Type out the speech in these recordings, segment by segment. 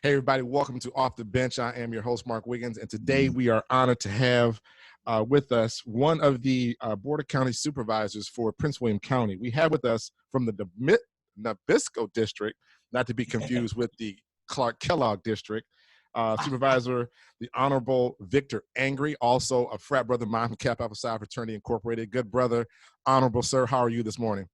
Hey, everybody, welcome to Off the Bench. I am your host, Mark Wiggins, and today we are honored to have with us one of the Board of County Supervisors for Prince William County. We have with us from the Neabsco District, not to be confused with the Clark Kellogg District, Supervisor, the Honorable Victor Angry, also a frat brother of mine from Kappa Alpha Psi Fraternity Incorporated. Good brother. Honorable sir, how are you this morning?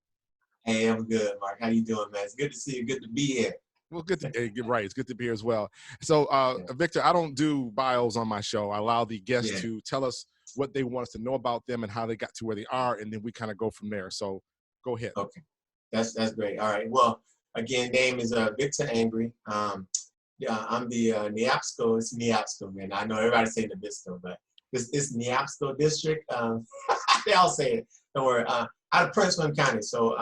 Hey, I'm good, Mark. How you doing, man? It's good to see you. Good to be here. Well, good to get right. It's good to be here as well. So, Victor, I don't do bios on my show. I allow the guests to tell us what they want us to know about them and how they got to where they are, and then we kind of go from there. So, go ahead. Okay, that's great. All right. Well, again, name is Victor Angry. Yeah, I'm the Neabsco. It's Neabsco, man. I know everybody say Neabsco, but it's Neabsco District. They all say it. Don't worry. Out of Prince William County. So.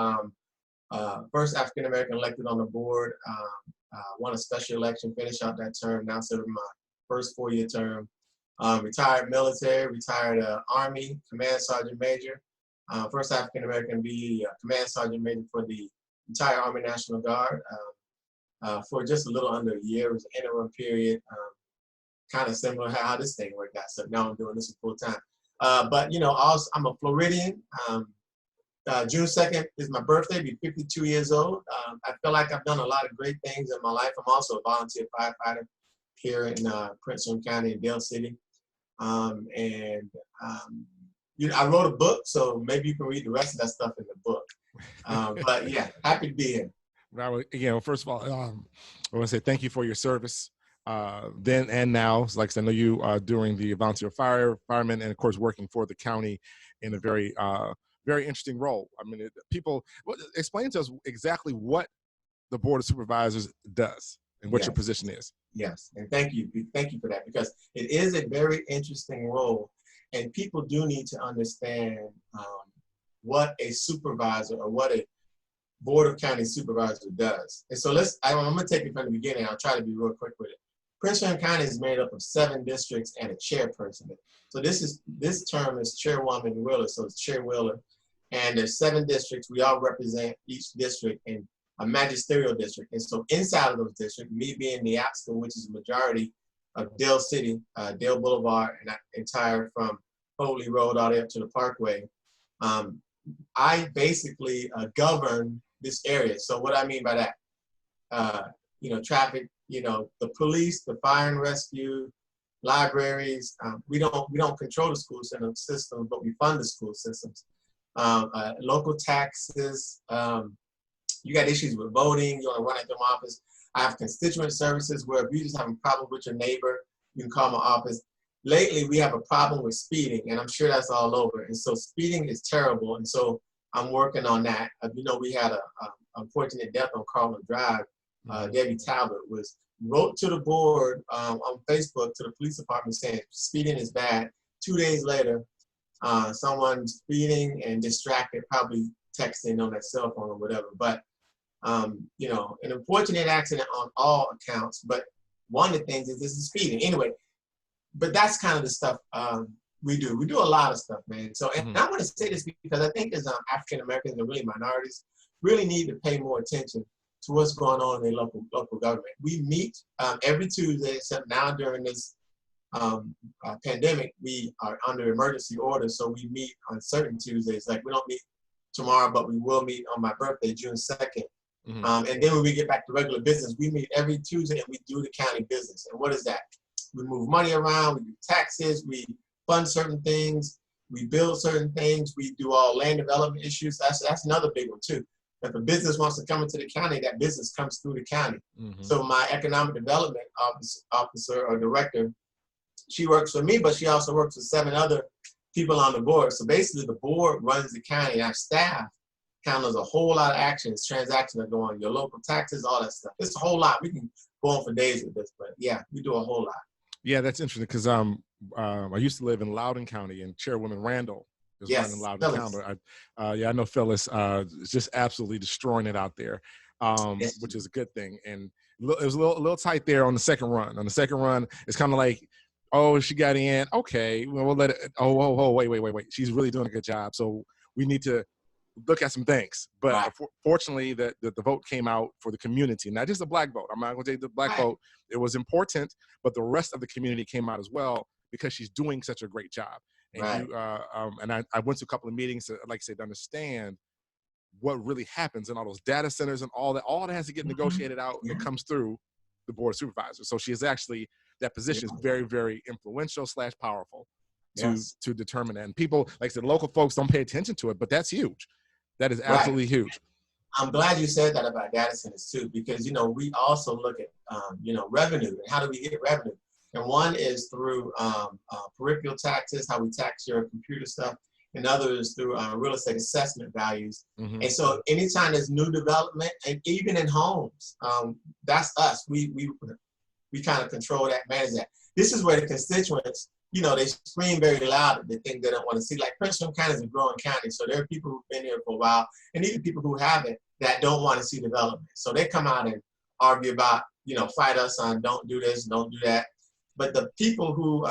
First African American elected on the board, won a special election, finished out that term, now serving my first 4-year term. Retired military, retired Army, Command Sergeant Major. First African American to be Command Sergeant Major for the entire Army National Guard for just a little under a year. It was an interim period, kind of similar to how this thing worked out. So now I'm doing this full time. But, you know, I'm a Floridian. June 2nd is my birthday, be 52 years old. I feel like I've done a lot of great things in my life. I'm also a volunteer firefighter here in Prince William County in Dale City. You know, I wrote a book, so maybe you can read the rest of that stuff in the book. But yeah, happy to be here. Now, again, first of all, I want to say thank you for your service then and now. Like I said, I know you during the volunteer fireman, and of course working for the county in a very interesting role. I mean, explain to us exactly what the Board of Supervisors does and what your position is. Yes, and thank you for that, because it is a very interesting role, and people do need to understand what a supervisor or what a Board of County Supervisor does. And so I'm gonna take it from the beginning. I'll try to be real quick with it. Prince William County is made up of 7 districts and a chairperson. So this term is Chairwoman Wheeler, so it's Chair Wheeler. And there's 7 districts. We all represent each district in a magisterial district. And so inside of those districts, me being the Neabsco, which is the majority of Dale City, Dale Boulevard, and that entire from Holy Road all the way up to the Parkway, I basically govern this area. So what I mean by that, you know, traffic, you know, the police, the fire and rescue, libraries. We don't control the school system, but we fund the school systems. Local taxes. You got issues with voting. You want to run at my office. I have constituent services where if you just have a problem with your neighbor, you can call my office. Lately, we have a problem with speeding, and I'm sure that's all over. And so speeding is terrible, and so I'm working on that. You know, we had a unfortunate death on Carlin Drive. Debbie Talbot wrote to the board on Facebook to the police department saying speeding is bad. 2 days later, someone speeding and distracted, probably texting on their cell phone or whatever. But, you know, an unfortunate accident on all accounts. But one of the things is this is speeding. Anyway, but that's kind of the stuff we do. We do a lot of stuff, man. So, and I want to say this because I think as African Americans and really minorities really need to pay more attention to what's going on in their local government. We meet every Tuesday, except now during this pandemic, we are under emergency order, so we meet on certain Tuesdays. Like we don't meet tomorrow, but we will meet on my birthday, June 2nd. And then when we get back to regular business, we meet every Tuesday and we do the county business. And what is that? We move money around, we do taxes, we fund certain things, we build certain things, we do all land development issues. That's another big one too. If a business wants to come into the county, that business comes through the county. So my economic development officer or director, she works for me, but she also works with 7 other people on the board. So basically the board runs the county, and our staff handles a whole lot of actions, transactions that go on, your local taxes, all that stuff. It's a whole lot. We can go on for days with this, but yeah, we do a whole lot. Yeah, that's interesting because I used to live in Loudoun County, and Chairwoman Randall is running Loudoun County. I know Phyllis is just absolutely destroying it out there, which is a good thing. And it was a little tight there on the second run. On the second run, it's kind of like, oh, she got in. Okay, well, we'll let it. Oh, wait. She's really doing a good job. So we need to look at some things. But Right. fortunately, the vote came out for the community, not just the black vote. I'm not going to say the black Right. vote. It was important, but the rest of the community came out as well because she's doing such a great job. And Right. I went to a couple of meetings, like I said, to understand what really happens in all those data centers and all that has to get negotiated out. Yeah. It comes through the board of supervisors. So she is actually, that position is very, very influential / powerful to determine that. And people, like I said, local folks don't pay attention to it, but that's huge. That is absolutely huge. I'm glad you said that about data centers too, because, we also look at, revenue and how do we get revenue? And one is through peripheral taxes, how we tax your computer stuff, and others through real estate assessment values. And so anytime there's new development, and even in homes, that's us. We kind of control that, manage that. This is where the constituents, they scream very loud at the things they don't want to see. Like Prince William County is a growing county, so there are people who've been here for a while, and even people who haven't that don't want to see development. So they come out and argue about, fight us on don't do this, don't do that. But the people who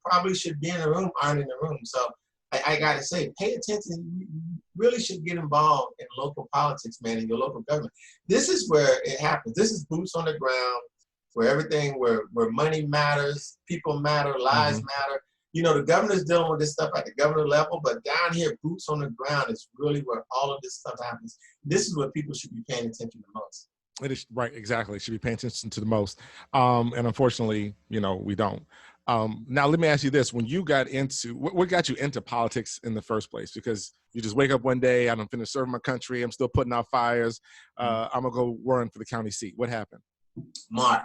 probably should be in the room aren't in the room. So I gotta say, pay attention. You really should get involved in local politics, man, in your local government. This is where it happens. This is boots on the ground, where money matters, people matter, lives matter. The governor's dealing with this stuff at the governor level, but down here, boots on the ground is really where all of this stuff happens. This is what people should be paying attention to most. It is right, exactly. Should be paying attention to the most. And unfortunately, we don't. Now, let me ask you this. When you got into, what got you into politics in the first place? Because you just wake up one day, I'm finished serving my country, I'm still putting out fires, I'm going to go run for the county seat. What happened? Mark,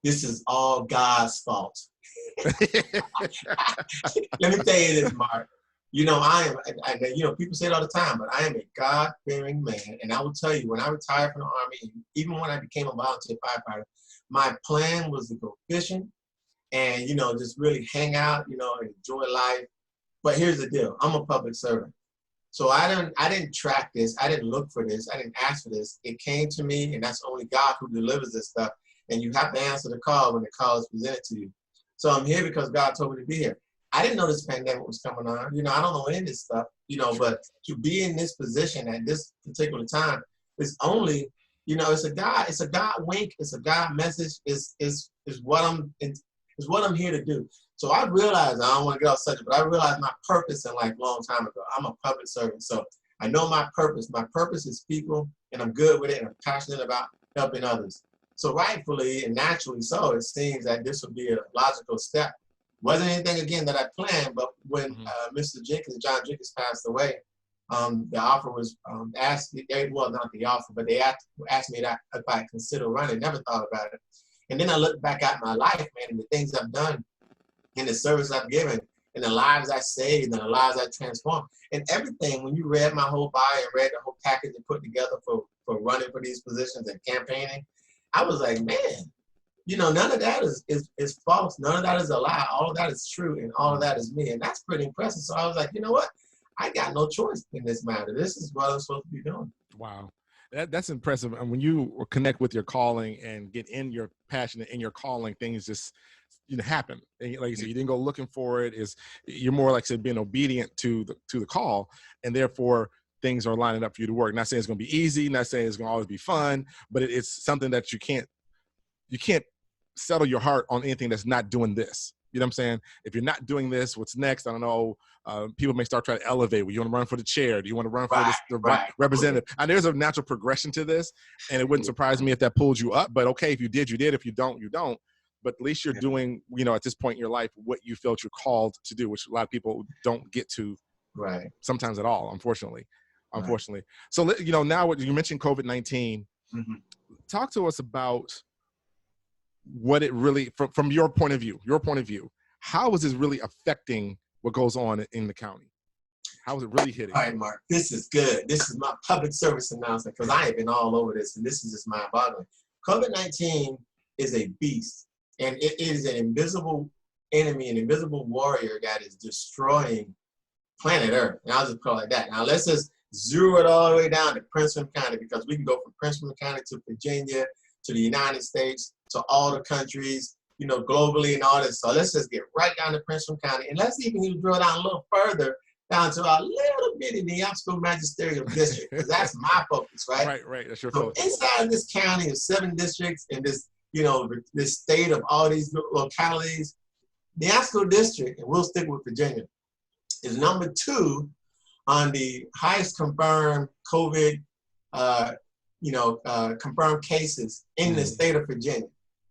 this is all God's fault. Let me tell you this, Mark. People say it all the time, but I am a God-fearing man. And I will tell you, when I retired from the Army, even when I became a volunteer firefighter, my plan was to go fishing and, just really hang out, and enjoy life. But here's the deal. I'm a public servant. So I didn't track this. I didn't look for this. I didn't ask for this. It came to me, and that's only God who delivers this stuff. And you have to answer the call when the call is presented to you. So I'm here because God told me to be here. I didn't know this pandemic was coming on. I don't know any of this stuff, but to be in this position at this particular time is only, it's a God wink. It's a God message. Is what I'm here to do. So I realized, I don't want to get off subject, but I realized my purpose in life a long time ago. I'm a public servant. So I know my purpose. My purpose is people, and I'm good with it, and I'm passionate about helping others. So rightfully and naturally so, it seems that this would be a logical step. Wasn't anything, again, that I planned, but when Mr. John Jenkins passed away, the offer was asked, well, not the offer, but they asked me if I consider running. Never thought about it. And then I looked back at my life, man, and the things I've done and the service I've given and the lives I saved and the lives I transformed. And everything, when you read my whole bio and read the whole package and put together for running for these positions and campaigning, I was like, man, none of that is false. None of that is a lie. All of that is true, and all of that is me. And that's pretty impressive. So I was like, you know what? I got no choice in this matter. This is what I'm supposed to be doing. Wow. That's impressive. And when you connect with your calling and get in your passion and in your calling, things just happen. And like you said, you didn't go looking for it. You're more, like I said, being obedient to the call, and therefore things are lining up for you to work. Not saying it's going to be easy, not saying it's going to always be fun, but it's something that you can't settle your heart on anything that's not doing this. You know what I'm saying? If you're not doing this, what's next? I don't know. People may start trying to elevate. Well, you want to run for the chair? Do you want to run for the representative? And there's a natural progression to this, and it wouldn't surprise me if that pulls you up. But okay, if you did, you did. If you don't, you don't. But at least you're doing, at this point in your life, what you felt you're called to do, which a lot of people don't get to sometimes at all, unfortunately. So, now what you mentioned, COVID-19, talk to us about what it really, from your point of view, how is this really affecting what goes on in the county? How is it really hitting? All right, Mark, this is good. This is my public service announcement, because I have been all over this, and this is just mind-boggling. COVID-19 is a beast, and it is an invisible enemy, an invisible warrior that is destroying planet Earth. And I'll just call it that. Now, let's just zero it all the way down to Prince William County, because we can go from Prince William County to Virginia, to the United States, to all the countries, globally and all this. So let's just get right down to Prince William County. And let's even drill down a little further down to our little bitty Neabsco magisterial district, because that's my focus, right? Right. That's your So focus. inside of this county of 7 districts and this, you know, this state of all these localities, Neabsco district, and we'll stick with Virginia, is number 2 on the highest confirmed COVID, confirmed cases in the state of Virginia.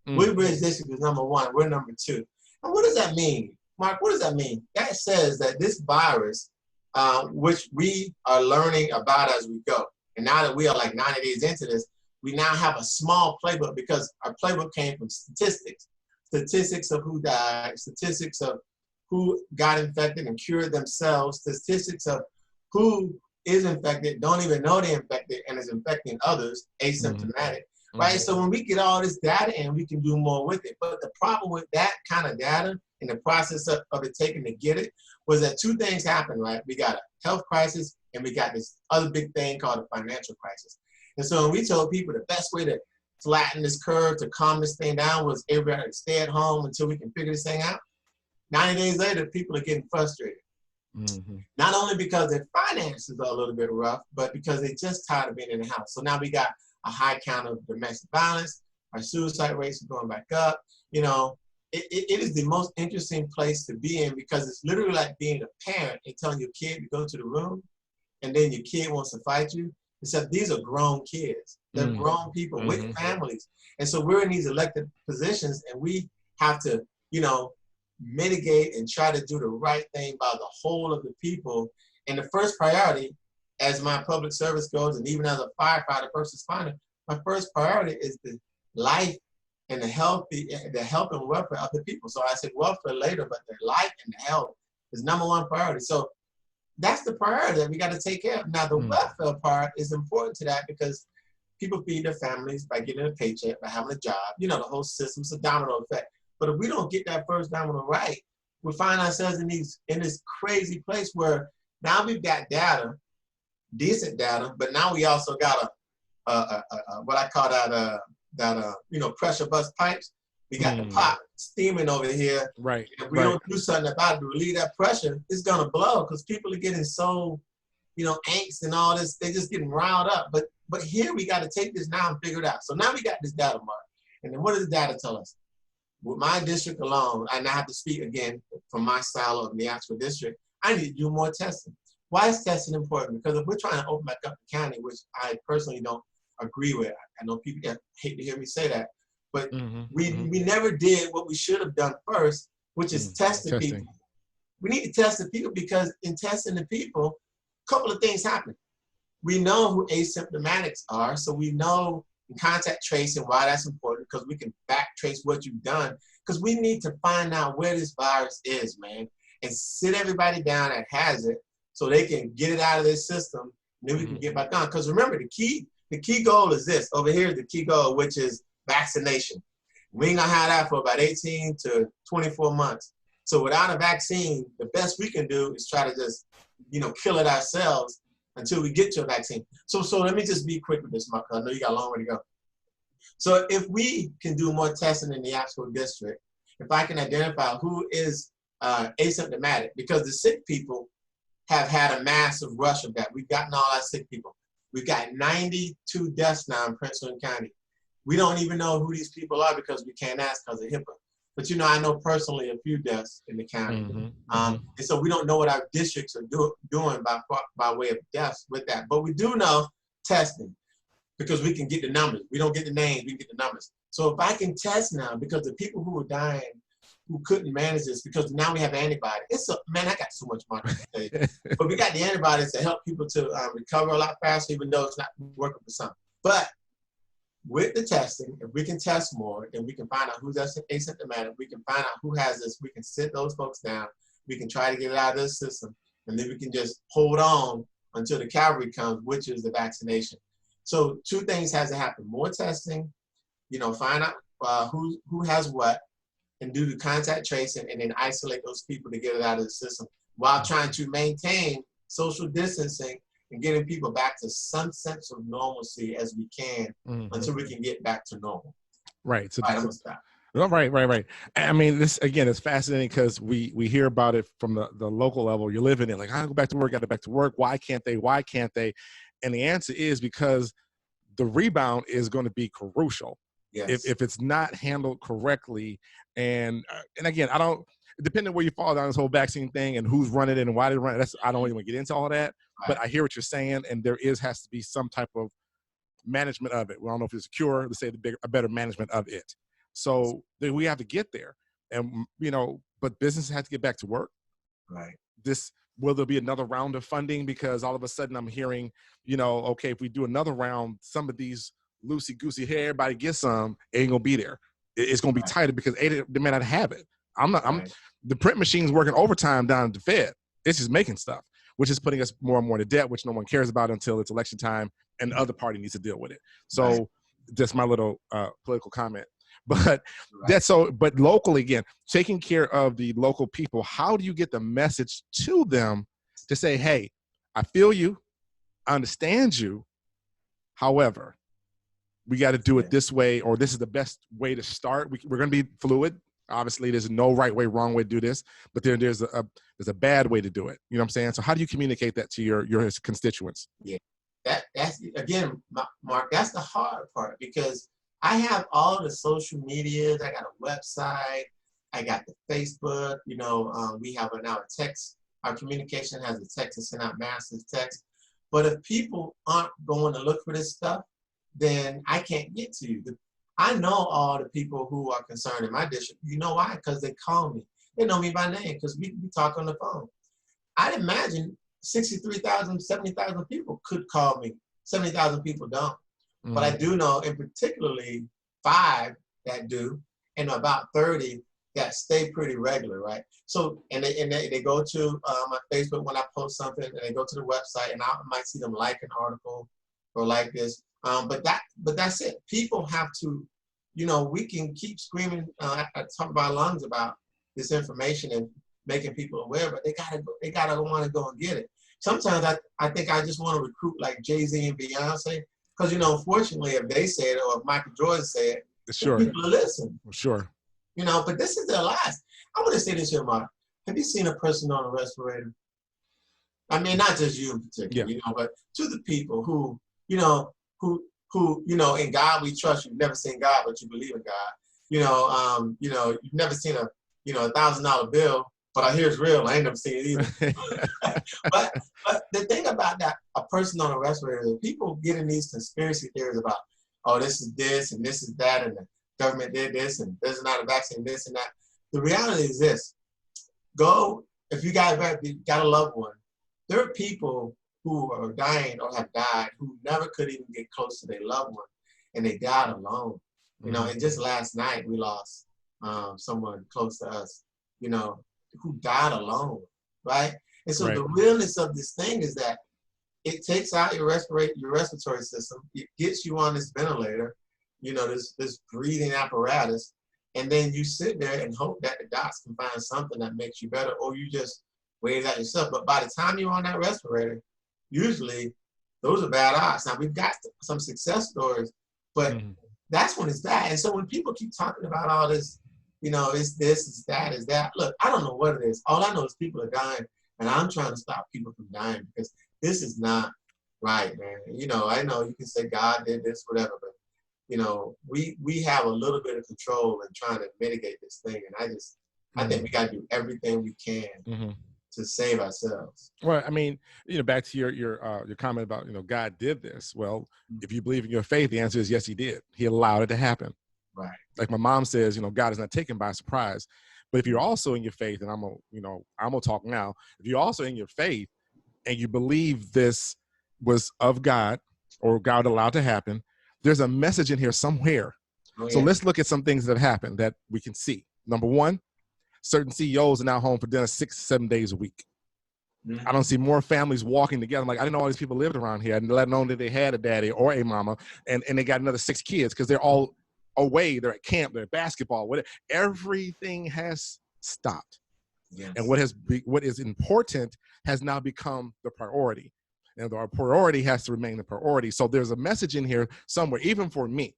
Woodbridge district is number 1. We're number 2. And what does that mean, Mark? What does that mean? That says that this virus, which we are learning about as we go, and now that we are like 90 days into this, we now have a small playbook because our playbook came from statistics of who died, statistics of who got infected and cured themselves, statistics of who is infected, don't even know they're infected, and is infecting others, asymptomatic, right? So when we get all this data in, we can do more with it. But the problem with that kind of data and the process of it taking to get it was that 2 things happened, right? We got a health crisis and we got this other big thing called a financial crisis. And so when we told people the best way to flatten this curve, to calm this thing down, was everybody to stay at home until we can figure this thing out, 90 days later, people are getting frustrated. Not only because their finances are a little bit rough, but because they're just tired of being in the house. So now we got a high count of domestic violence. Our suicide rates are going back up. You know, it is the most interesting place to be in because it's literally like being a parent and telling your kid to go to the room, and then your kid wants to fight you. Except these are grown kids. They're grown people with families. And so we're in these elected positions, and we have to, you know, mitigate and try to do the right thing by the whole of the people. And the first priority, as my public service goes, and even as a firefighter, first responder, my first priority is the life and the health and welfare of the people. So I said welfare later, but their life and the health is number 1 priority. So that's the priority that we got to take care of. Now the welfare part is important to that because people feed their families by getting a paycheck, by having a job. You know, the whole system's a domino effect. But if we don't get that first domino right, we find ourselves in this crazy place where now we've got data, decent data, but now we also got what I call that pressure bust pipes. We got the pot steaming over here. Right. If we don't do something about it to relieve that pressure, it's gonna blow because people are getting so, you know, angst and all this. They're just getting riled up. But here we got to take this now and figure it out. So now we got this data, Mark. And then what does the data tell us? With my district alone, and I have to speak again from my silo of the actual district, I need to do more testing. Why is testing important? Because if we're trying to open back up the county, which I personally don't agree with, I know people hate to hear me say that, but we never did what we should have done first, which is testing people. We need to test the people because in testing the people, a couple of things happen. We know who asymptomatics are, so we know in contact tracing why that's important because we can back trace what you've done because we need to find out where this virus is, man, and sit everybody down that has it so they can get it out of their system and then we can get back on. Because remember, the key goal is this. Over here is the key goal, which is vaccination. We ain't gonna have that for about 18 to 24 months. So without a vaccine, the best we can do is try to just, you know, kill it ourselves until we get to a vaccine. So let me just be quick with this, Mark, because I know you got a long way to go. So if we can do more testing in the Neabsco district, if I can identify who is asymptomatic, because the sick people have had a massive rush of that. We've gotten all our sick people. We've got 92 deaths now in Prince William County. We don't even know who these people are because we can't ask because of HIPAA. But, you know, I know personally a few deaths in the county. And so we don't know what our districts are doing by way of deaths with that. But we do know testing because we can get the numbers. We don't get the names, we can get the numbers. So if I can test now, because the people who are dying, who couldn't manage this, because now we have antibodies. Man, I got so much money to tell you. But we got the antibodies to help people to recover a lot faster, even though it's not working for some. But with the testing, if we can test more, then we can find out who's asymptomatic. We can find out who has this. We can sit those folks down. We can try to get it out of the system. And then we can just hold on until the cavalry comes, which is the vaccination. So 2 things has to happen. More testing, you know, find out who has what, and do the contact tracing, and then isolate those people to get it out of the system while trying to maintain social distancing and getting people back to some sense of normalcy as we can until we can get back to normal. Right. So, I'm gonna stop. Oh, right, right, right. I mean, this again is fascinating because we hear about it from the local level. You're living it, like, I go back to work, got to back to work. Why can't they? Why can't they? And the answer is because the rebound is going to be crucial Yes. if it's not handled correctly. And again, I don't, depending where you fall down this whole vaccine thing and who's running it and why they run it. That's, I don't even get into all that. But Right. I hear what you're saying, and there has to be some type of management of it. We don't know if it's a cure. Let's say a better management of it. So then we have to get there, and but businesses have to get back to work. Right. This, will there be another round of funding? Because all of a sudden I'm hearing, okay, if we do another round, some of these loosey goosey, hey, everybody get some, ain't gonna be there. It's gonna be Right. tighter because they may not have it. I'm Right. the print machine's working overtime down at the Fed. It's just making stuff, which is putting us more and more into debt, which no one cares about until it's election time and the other party needs to deal with it. Right. So that's my little political comment. But Right. but locally, again, taking care of the local people, how do you get the message to them to say, hey, I feel you, I understand you. However, we got to do it this way, or this is the best way to start. We're going to be fluid. Obviously, there's no right way, wrong way to do this, but there's a bad way to do it. You know what I'm saying? So how do you communicate that to your constituents? Yeah. That's again, Mark, that's the hard part because I have all the social medias. I got a website. I got the Facebook. We have now a text. Our communication has a text to send out massive text. But if people aren't going to look for this stuff, then I can't get to you. I know all the people who are concerned in my district. You know why? Because they call me. They know me by name because we talk on the phone. I'd imagine 63,000, 70,000 people could call me. 70,000 people don't. But I do know in particularly 5 that do, and about 30 that stay pretty regular, right? So, and they go to my Facebook when I post something, and they go to the website, and I might see them like an article or like this. But that's it. People have to, we can keep screaming at the top of our lungs about this information and making people aware, but they gotta want to go and get it. Sometimes I think I just want to recruit like Jay-Z and Beyonce, because unfortunately, if they say it or if Michael Jordan say it, Sure. people will listen. Sure. But this is their lives. I want to say this here, Mark. Have you seen a person on a respirator? I mean, not just you in particular, but to the people who, in God we trust. You've never seen God, but you believe in God. You've never seen a $1,000 bill, but I hear it's real. I ain't never seen it either. but the thing about that, a person on a respirator, people get in these conspiracy theories about, oh, this is this and this is that, and the government did this, and this is not a vaccine, this and that. The reality is this: if you got a loved one, there are people who are dying or have died who never could even get close to their loved one, and they died alone. And just last night we lost someone close to us, who died alone, right? And so the realness of this thing is that it takes out your respiratory system, it gets you on this ventilator, this breathing apparatus, and then you sit there and hope that the docs can find something that makes you better, or you just wait it out yourself. But by the time you're on that respirator, usually those are bad odds. Now we've got some success stories, but that's when it's that. And so when people keep talking about all this, it's this, it's that, it's that. Look, I don't know what it is. All I know is people are dying, and I'm trying to stop people from dying because this is not right, man. I know you can say God did this, whatever, but we have a little bit of control in trying to mitigate this thing, and I think we got to do everything we can to save ourselves. Well, I mean, back to your comment about God did this. Well, if you believe in your faith, the answer is yes, He did. He allowed it to happen. Right. Like my mom says, God is not taken by surprise. But if you're also in your faith, and I'm gonna talk now. If you're also in your faith and you believe this was of God or God allowed to happen, there's a message in here somewhere. So let's look at some things that have happened that we can see. Number one, certain CEOs are now home for dinner 6-7 days a week. I don't see more families walking together. I'm like, I didn't know all these people lived around here, and let alone that they had a daddy or a mama, and they got another 6 kids because they're all away. They're at camp, they're at basketball, whatever. Everything has stopped. Yes. And what is important has now become the priority. And our priority has to remain the priority. So there's a message in here somewhere, even for me.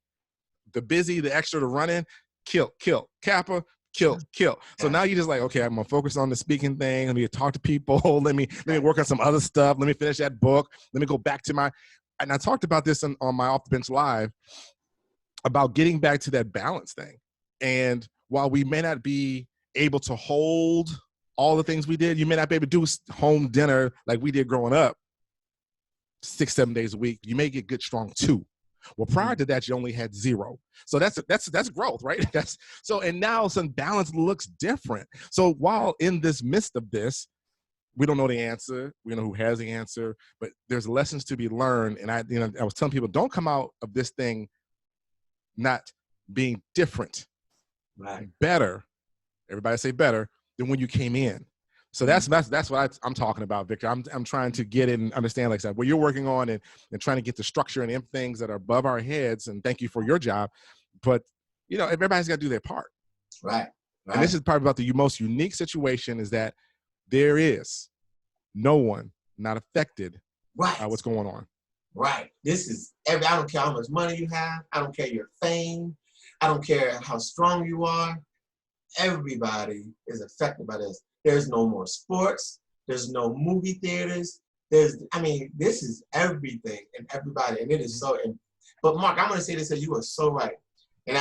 The busy, the extra, the running, kill, kill, Kappa, kill, kill. So Yeah. now you're just like, okay, I'm gonna focus on the speaking thing. Let me talk to people. Let me work on some other stuff. Let me finish that book. Let me go back to my. And I talked about this on my Off the Bench Live about getting back to that balance thing. And while we may not be able to hold all the things we did, you may not be able to do home dinner like we did growing up 6-7 days a week. You may get good strong 2. Well, prior to that, you only had 0. So that's growth, right? That's so, and now some balance looks different. So while in this midst of this, we don't know the answer. We know who has the answer, but there's lessons to be learned. And I was telling people, don't come out of this thing not being different, Right. better. Everybody say better than when you came in. So that's what I'm talking about, Victor. I'm trying to get in and understand, like I said, what you're working on and trying to get the structure and things that are above our heads. And thank you for your job. But, everybody's got to do their part. Right. And this is part about the most unique situation is that there is no one not affected by what's going on. Right. This is I don't care how much money you have. I don't care your fame. I don't care how strong you are. Everybody is affected by this. There's no more sports. There's no movie theaters. This is everything and everybody. And it is so, but Mark, I'm going to say this, that you are so right. And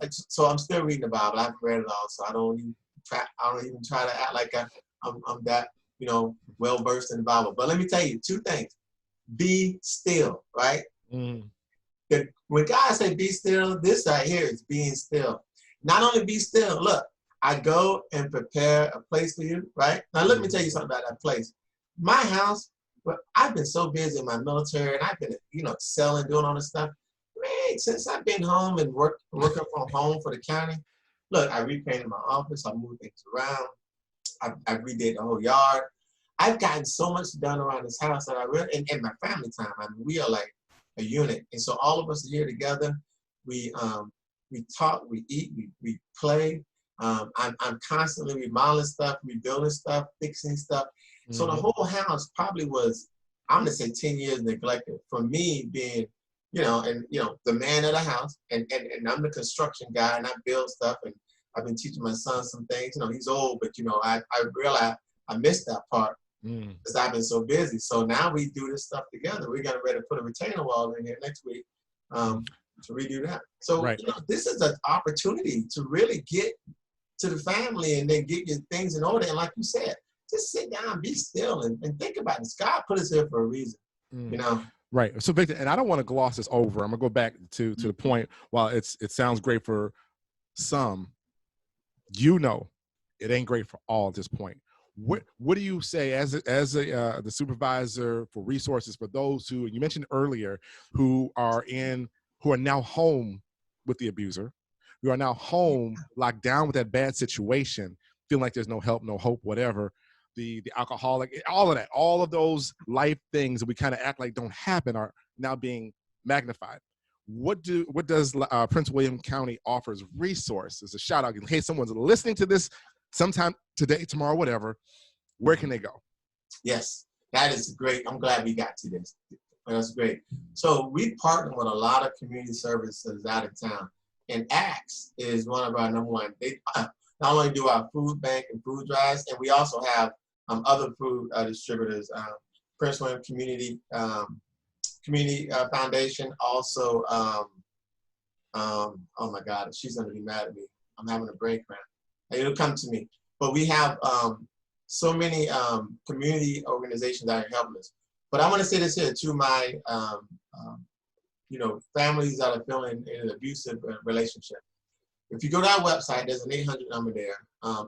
so I'm still reading the Bible. I've read it all. So I don't even try to act like I'm that, well versed in the Bible. But let me tell you 2 things. Be still, right? When God say be still, this right here is being still. Not only be still, look, I go and prepare a place for you, right? Now, let me tell you something about that place. My house, I've been so busy in my military and I've been, selling, doing all this stuff. Man, since I've been home and working from home for the county, look, I repainted my office, I moved things around, I redid the whole yard. I've gotten so much done around this house that I really, and my family time, we are like a unit. And so all of us are here together. We talk, we eat, we play. I'm constantly remodeling stuff, rebuilding stuff, fixing stuff. So the whole house probably was, I'm gonna say 10 years neglected for me being, the man of the house and I'm the construction guy and I build stuff and I've been teaching my son some things. He's old, but I realized I missed that part because I've been so busy. So now we do this stuff together. We're getting ready to put a retaining wall in here next week to redo that. So this is an opportunity to really get to the family and then get your things in order. And like you said, just sit down, be still, and think about this. God put us here for a reason, Right. So Victor, and I don't want to gloss this over. I'm gonna go back to the point. While it sounds great for some, it ain't great for all at this point. What do you say as the supervisor for resources for those who you mentioned earlier who are now home with the abuser, who are now home locked down with that bad situation, feeling like there's no help, no hope, whatever, the alcoholic, all of those life things that we kind of act like don't happen are now being magnified. What does Prince William County offers resources? A shout out in case someone's listening to this sometime today, tomorrow, whatever. Where can they go? Yes, that is great. I'm glad we got to this. That's great. So we partner with a lot of community services out of town, and ACTS is one of our number one. They not only do our food bank and food drives, and we also have other food distributors. Prince William Community Foundation. Also, oh my God, she's gonna be mad at me. I'm having a brain cramp. It'll come to me. But we have so many community organizations that are helping us. But I want to say this here to my, families that are feeling in an abusive relationship. If you go to our website, there's an 800 number there.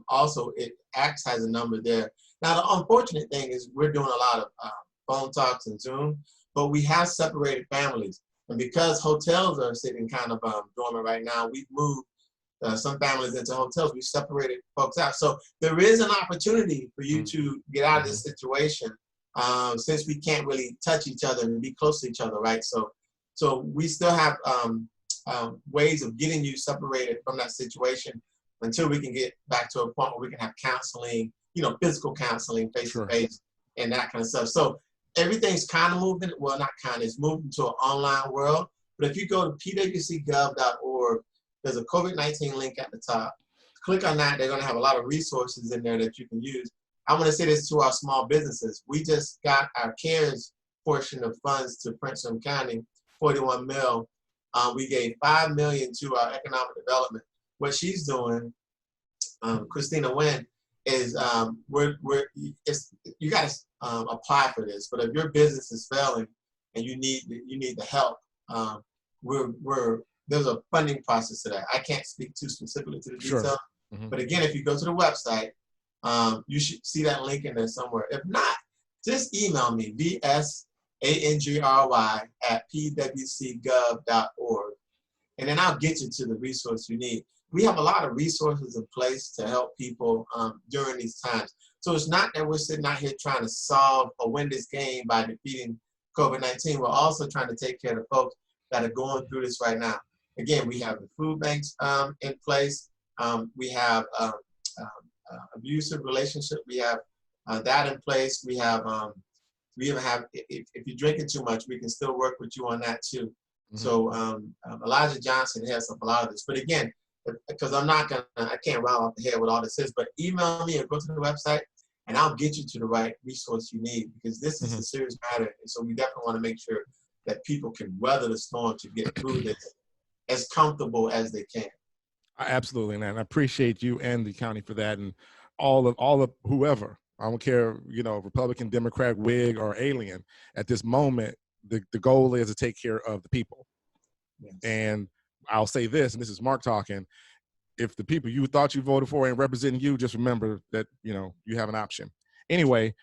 Also, ACTS has a number there. Now, the unfortunate thing is we're doing a lot of phone talks and Zoom, but we have separated families. And because hotels are sitting kind of dormant right now, we've moved some families into hotels. We've separated folks out. So there is an opportunity for you to get out of this situation since we can't really touch each other and be close to each other, right? So we still have ways of getting you separated from that situation until we can get back to a point where we can have counseling, physical counseling, face-to-face, and that kind of stuff. So everything's kind of moving, well, not kind of, it's moving to an online world. But if you go to pwcgov.org, there's a COVID-19 link at the top. Click on that. They're going to have a lot of resources in there that you can use. I want to say this to our small businesses. We just got our CARES portion of funds to Prince William County, 41 mil. We gave $5 million to our economic development. What she's doing, Christina Wynn, is you got to apply for this. But if your business is failing and you need the help, there's a funding process to that. I can't speak too specifically to the detail, but again, if you go to the website, you should see that link in there somewhere. If not, just email me, bsangry@pwcgov.org, and then I'll get you to the resource you need. We have a lot of resources in place to help people during these times. So it's not that we're sitting out here trying to solve or win this game by defeating COVID-19. We're also trying to take care of the folks that are going through this right now. Again, we have the food banks in place. We have abusive relationship. We have that in place. We have we even have, if you're drinking too much, we can still work with you on that too. So Elijah Johnson has a lot of this. But again, because I can't rattle off the head what all this is, but email me or go to the website and I'll get you to the right resource you need, because this is a serious matter. And so we definitely want to make sure that people can weather the storm to get through this as comfortable as they can. Absolutely, man. I appreciate you and the county for that, and all of whoever. I don't care, Republican, Democrat, Whig, or alien. At this moment, the goal is to take care of the people. Yes. And I'll say this, and this is Mark talking. If the people you thought you voted for ain't representing you, just remember that you have an option. Anyway,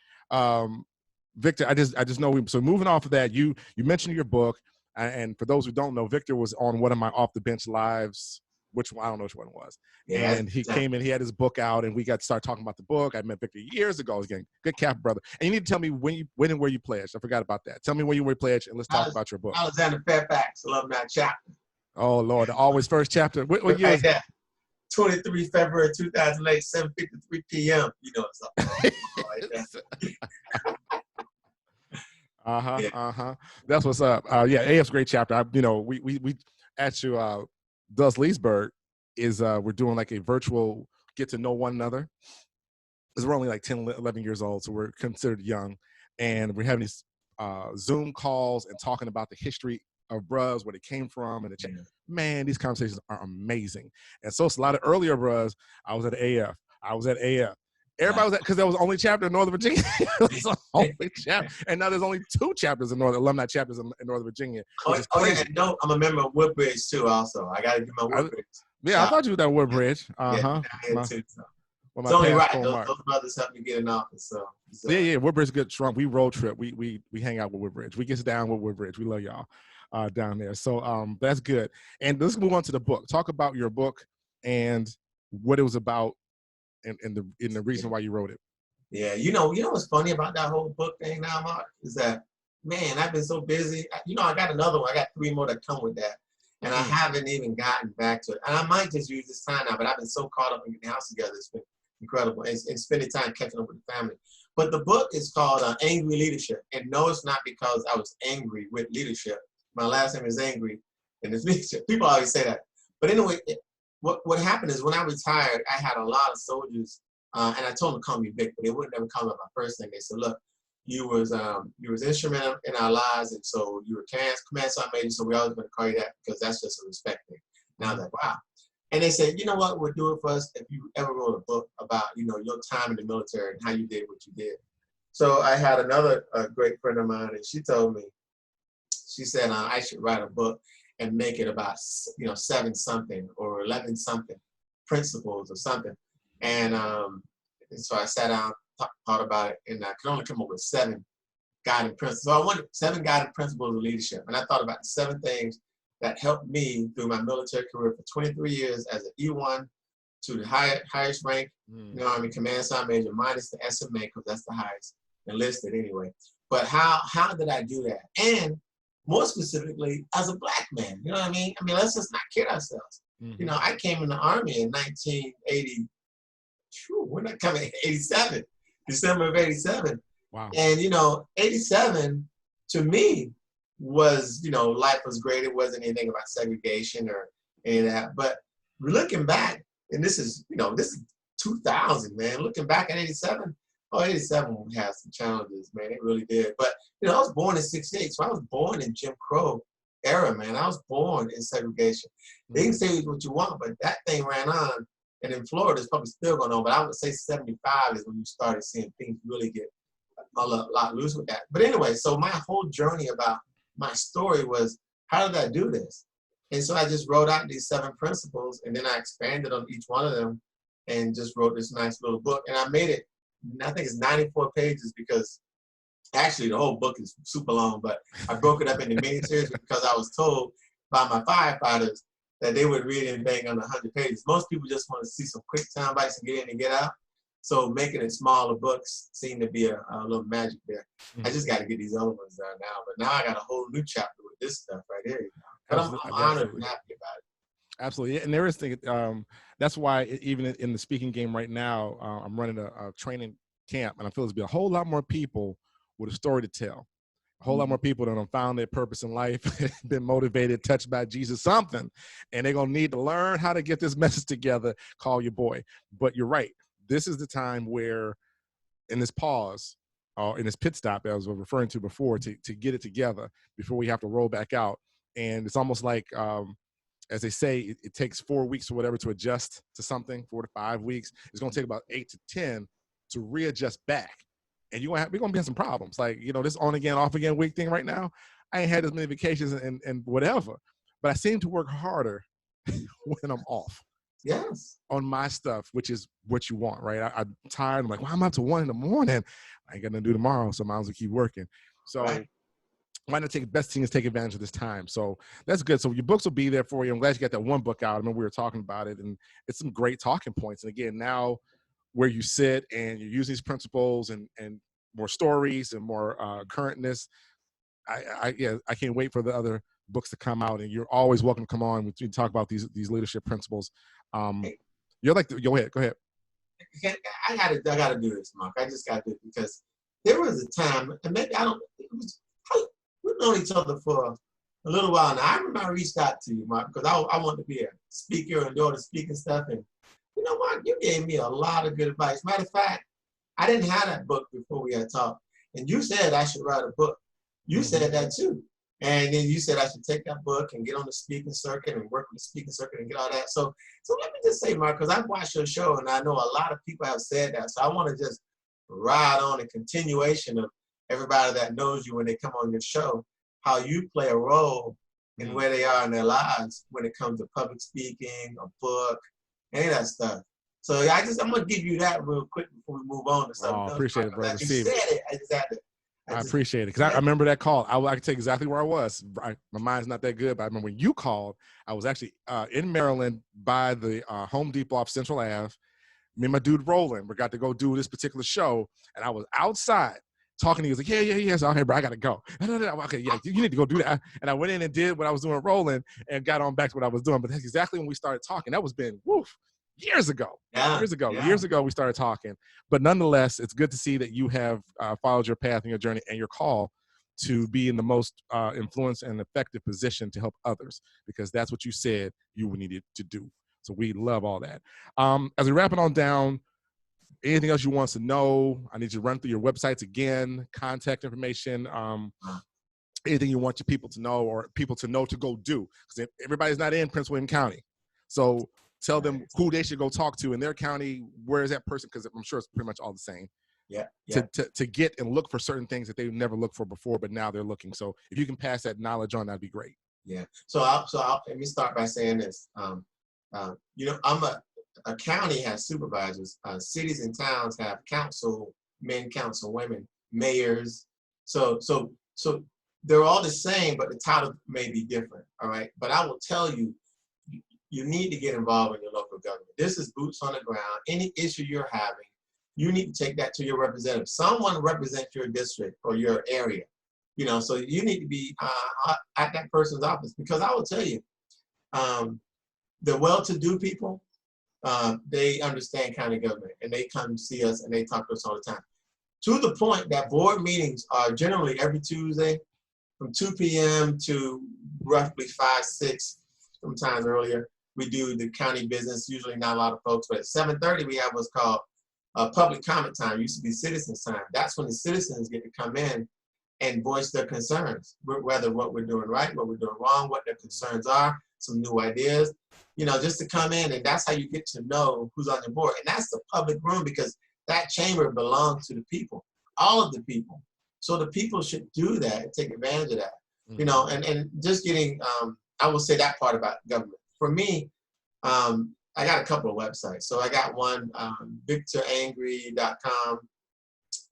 Victor, I just know so moving off of that, you mentioned your book, and for those who don't know, Victor was on one of my Off the Bench lives. I don't know which one it was. Yeah, and he came in, he had his book out, and we got to start talking about the book. I met Victor years ago. Again, good Cap brother. And you need to tell me when and where you pledged. I forgot about that. Tell me when you pledged, and let's talk about your book. Alexander Fairfax, Alumni Chapter. Oh, Lord, the always first chapter. What year is that? 23 February 2008, 7:53 p.m. You know what's up. That's what's up. Yeah, AF's great chapter. We at you, Dulles Leesburg is we're doing like a virtual get to know one another. Because we're only like 10, 11 years old, so we're considered young, and we're having these Zoom calls and talking about the history of bros, where they came from, and man, these conversations are amazing. And so it's a lot of earlier bros. I was at AF. Everybody was at, because there was only chapter in Northern Virginia. It was the only chapter, and now there's only 2 chapters in alumni chapters in Northern Virginia. Yeah, no, I'm a member of Woodbridge too. Also, I got to do my Woodbridge. I thought you were at Woodbridge. Yeah, it's only right. Those brothers helped me get in office. So. Yeah, Woodbridge is good. Trump. We road trip. We hang out with Woodbridge. We get down with Woodbridge. We love y'all down there. So that's good. And let's move on to the book. Talk about your book and what it was about, and the reason why you wrote it. Yeah, you know what's funny about that whole book thing now, Mark, is that, man, I've been so busy. I got another one. I got 3 more that come with that. And I haven't even gotten back to it. And I might just use this time now, but I've been so caught up in getting the house together. It's been incredible. And spending time catching up with the family. But the book is called Angry Leadership. And no, it's not because I was angry with leadership. My last name is Angry, and it's leadership. People always say that. But anyway, what happened is when I retired, I had a lot of soldiers, and I told them to call me Vic, but they wouldn't ever call me my first name. They said, look, you was instrumental in our lives, and so you were command sergeant major, so we always going to call you that because that's just a respect thing. And I was like, wow. And they said, you know what would do it for us if you ever wrote a book about, your time in the military and how you did what you did. So I had another great friend of mine, and she told me, she said, I should write a book and make it about, 7 something or 11 something principles or something. And so I sat down, thought about it, and I could only come up with 7 guiding principles. So I wanted 7 guiding principles of leadership. And I thought about the 7 things that helped me through my military career for 23 years as an E1 to the highest rank, Army command sergeant major minus the SMA, because that's the highest enlisted anyway. But how did I do that? And more specifically, as a Black man, you know what I mean? I mean, let's just not kid ourselves. I came in the Army in 1980. When did I come in? 87, December of 87. Wow. And 87 to me was, life was great. It wasn't anything about segregation or any of that. But looking back, and this is, this is 2000, man. Looking back at 87, 87 had some challenges, man. It really did. But, I was born in 68, so I was born in Jim Crow era, man. I was born in segregation. They can say what you want, but that thing ran on. And in Florida, it's probably still going on. But I would say 75 is when you started seeing things really get a lot loose with that. But anyway, so my whole journey about my story was, how did I do this? And so I just wrote out these 7 principles, and then I expanded on each one of them and just wrote this nice little book. And I made it, I think it's 94 pages, because actually the whole book is super long, but I broke it up into mini series because I was told by my firefighters that they would read anything under 100 pages. Most people just want to see some quick sound bites and get in and get out. So making it smaller books seemed to be a little magic there. I just got to get these other ones done now. But now I got a whole new chapter with this stuff right here. But I'm honored and happy about it. Absolutely. And there is things, that's why even in the speaking game right now, I'm running a training camp, and I feel there's be a whole lot more people with a story to tell. A whole lot more people that have found their purpose in life, been motivated, touched by Jesus, something, and they're going to need to learn how to get this message together. Call your boy. But you're right. This is the time where, in this pause, in this pit stop, as I was referring to before, to get it together before we have to roll back out. And it's almost like, as they say, it takes 4 weeks or whatever to adjust to something, 4 to 5 weeks. It's going to take about 8 to 10 to readjust back. And we're going to be in some problems. Like, this on again, off again week thing right now, I ain't had as many vacations and whatever, but I seem to work harder when I'm off. Yes. On my stuff, which is what you want, right? I'm tired. I'm like, well, I'm up to 1 in the morning. I ain't got nothing to do tomorrow, so I might as well keep working. So why not best thing is take advantage of this time. So that's good. So your books will be there for you. I'm glad you got that one book out. I mean, we were talking about it, and it's some great talking points. And again, now where you sit and you're using these principles and more stories and more currentness, I can't wait for the other books to come out. And you're always welcome to come on to talk about these leadership principles. You're like, go ahead. I gotta do this, Mark. I just gotta do it, because there was a time, and maybe we've known each other for a little while now. I remember I reached out to you, Mark, because I wanted to be a speaker and do all the speaking stuff. And Mark, you gave me a lot of good advice. Matter of fact, I didn't have that book before we had talked, and you said I should write a book. You said that too. And then you said I should take that book and get on the speaking circuit and work with the speaking circuit and get all that. So let me just say, Mark, because I've watched your show and I know a lot of people have said that. So I want to just ride on a continuation of everybody that knows you when they come on your show, how you play a role in where they are in their lives when it comes to public speaking, a book, any of that stuff. So I'm going to give you that real quick before we move on to something else. Appreciate it, brother. You said it. I just had to. I appreciate it, because I remember that call. I can tell you exactly where I was. My mind's not that good, but I remember when you called, I was actually in Maryland by the Home Depot off Central Ave. Me and my dude Roland, we got to go do this particular show, and I was outside talking to you. He was like, yeah. So, hey, bro, I got to go. Okay, yeah, you need to go do that. And I went in and did what I was doing with Roland and got on back to what I was doing. But that's exactly when we started talking. That was been, years ago. Years ago, we started talking. But nonetheless, it's good to see that you have followed your path and your journey and your call to be in the most influence and effective position to help others, because that's what you said you needed to do. So we love all that. As we wrap it on down, anything else you want us to know? I need you to run through your websites again, contact information, anything you want your people to know or people to know to go do, because everybody's not in Prince William County. So tell them who they should go talk to in their county. Where is that person? Because I'm sure it's pretty much all the same. Yeah. To get and look for certain things that they've never looked for before, but now they're looking. So if you can pass that knowledge on, that'd be great. Yeah. So let me start by saying this. I'm a county has supervisors. Cities and towns have councilmen, councilwomen, mayors. So they're all the same, but the title may be different. All right. But I will tell you, you need to get involved in your local government. This is boots on the ground. Any issue you're having, you need to take that to your representative. Someone represents your district or your area. So you need to be at that person's office, because I will tell you, the well-to-do people, they understand county government, and they come see us and they talk to us all the time. To the point that board meetings are generally every Tuesday from 2 p.m. to roughly 5, 6, sometimes earlier. we do the county business. Usually not a lot of folks, but at 7:30 we have what's called public comment time. It used to be citizens time. That's when the citizens get to come in and voice their concerns, whether what we're doing right, what we're doing wrong, what their concerns are, some new ideas, just to come in. And that's how you get to know who's on your board. And that's the public room, because that chamber belongs to the people, all of the people. So the people should do that and take advantage of that, and just getting, I will say that part about government. For me, I got a couple of websites. So I got one, victorangry.com,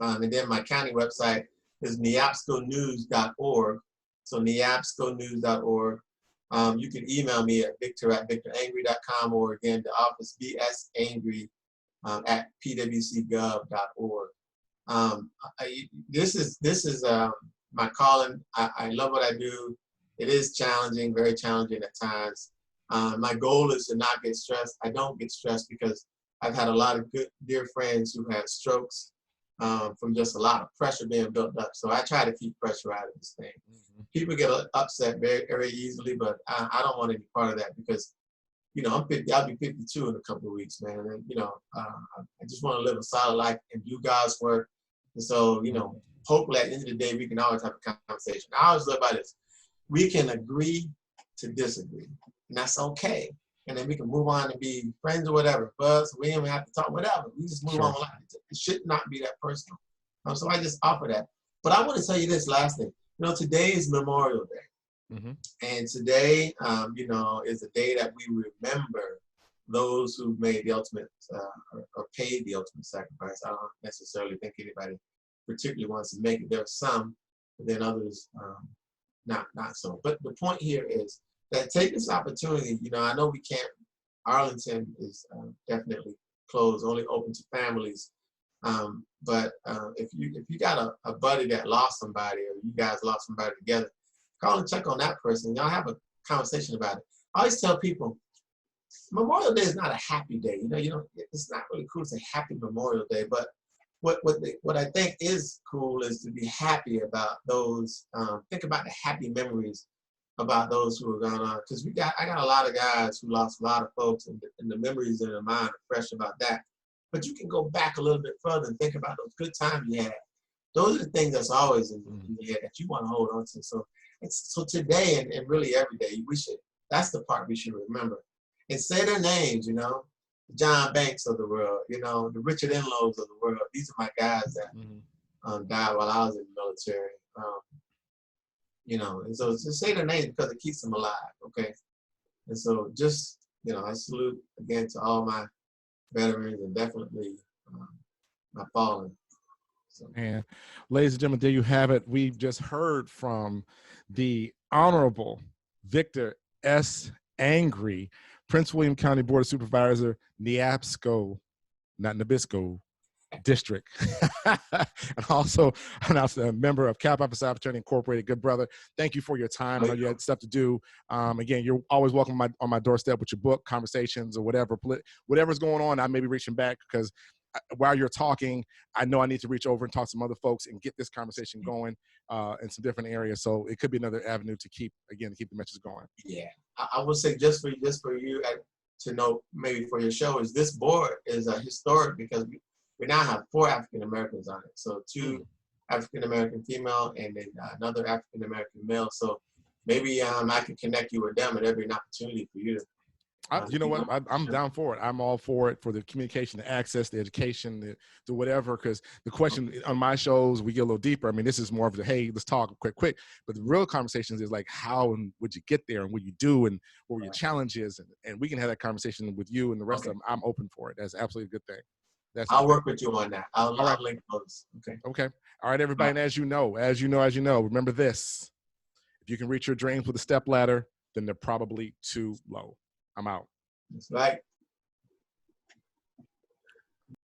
and then my county website is neabsconews.org. So neabsconews.org. You can email me at victor@victorangry.com, or again, the office bsangry at pwcgov.org. This is my calling. I love what I do. It is challenging, very challenging at times. My goal is to not get stressed. I don't get stressed because I've had a lot of good, dear friends who had strokes from just a lot of pressure being built up. So I try to keep pressure out of this thing. People get upset very, very easily, but I don't want any part of that, because, I'm 50. I'll be 52 in a couple of weeks, man. And, I just want to live a solid life and do God's work. And so, hopefully at the end of the day, we can always have a conversation. I always live by this. We can agree to disagree, and that's okay. And then we can move on and be friends or whatever. But we don't even have to talk, whatever. We just move on. It should not be that personal. So I just offer that. But I want to tell you this last thing. Today is Memorial Day. And today, is a day that we remember those who made the ultimate or paid the ultimate sacrifice. I don't necessarily think anybody particularly wants to make it. There are some, but then others not so. But the point here is that take this opportunity. I know we can't. Arlington is definitely closed, only open to families. But if you got a buddy that lost somebody, or you guys lost somebody together, call and check on that person. Y'all have a conversation about it. I always tell people, Memorial Day is not a happy day. It's not really cool to say Happy Memorial Day. But what I think is cool is to be happy about those. Think about the happy memories about those who are gone on. Because I got a lot of guys who lost a lot of folks, and the memories in their mind are fresh about that. But you can go back a little bit further and think about those good times you had. Those are the things that's always in your head that you want to hold on to. So today and really every day, that's the part we should remember. And say their names, the John Banks of the world, the Richard Enlows of the world. These are my guys that died while I was in the military. And so just say their names because it keeps them alive, okay? And so just, I salute again to all my veterans, and definitely my fallen. So. And ladies and gentlemen, there you have it. We've just heard from the Honorable Victor S. Angry, Prince William County Board of Supervisor, Neabsco, not Neabsco, District. And also a member of Kappa Alpha Psi Fraternity Incorporated. Good brother. Thank you for your time. I know you had stuff to do. Again, you're always welcome on my doorstep with your book, conversations, or whatever's going on. I may be reaching back, because while you're talking, I know I need to reach over and talk to some other folks and get this conversation going in some different areas. So it could be another avenue to keep the message going. Yeah, I would say just for you to know, maybe for your show, is this board is historic, because we now have 4 African Americans on it. So 2 African American female, and then another African American male. So maybe I can connect you with them, and there'll be an opportunity for you to. You know what? I'm down for it. I'm all for it, for the communication, the access, the education, the whatever. Because the question on my shows, we get a little deeper. I mean, this is more of the, hey, let's talk quick. But the real conversations is like, how and would you get there, and what you do, and what were your challenges, and we can have that conversation with you and the rest of them. I'm open for it. That's absolutely a good thing. I'll work with you on that. I'll link those. Okay. All right, everybody. And as you know, remember this: if you can reach your dreams with a step ladder, then they're probably too low. I'm out. That's right.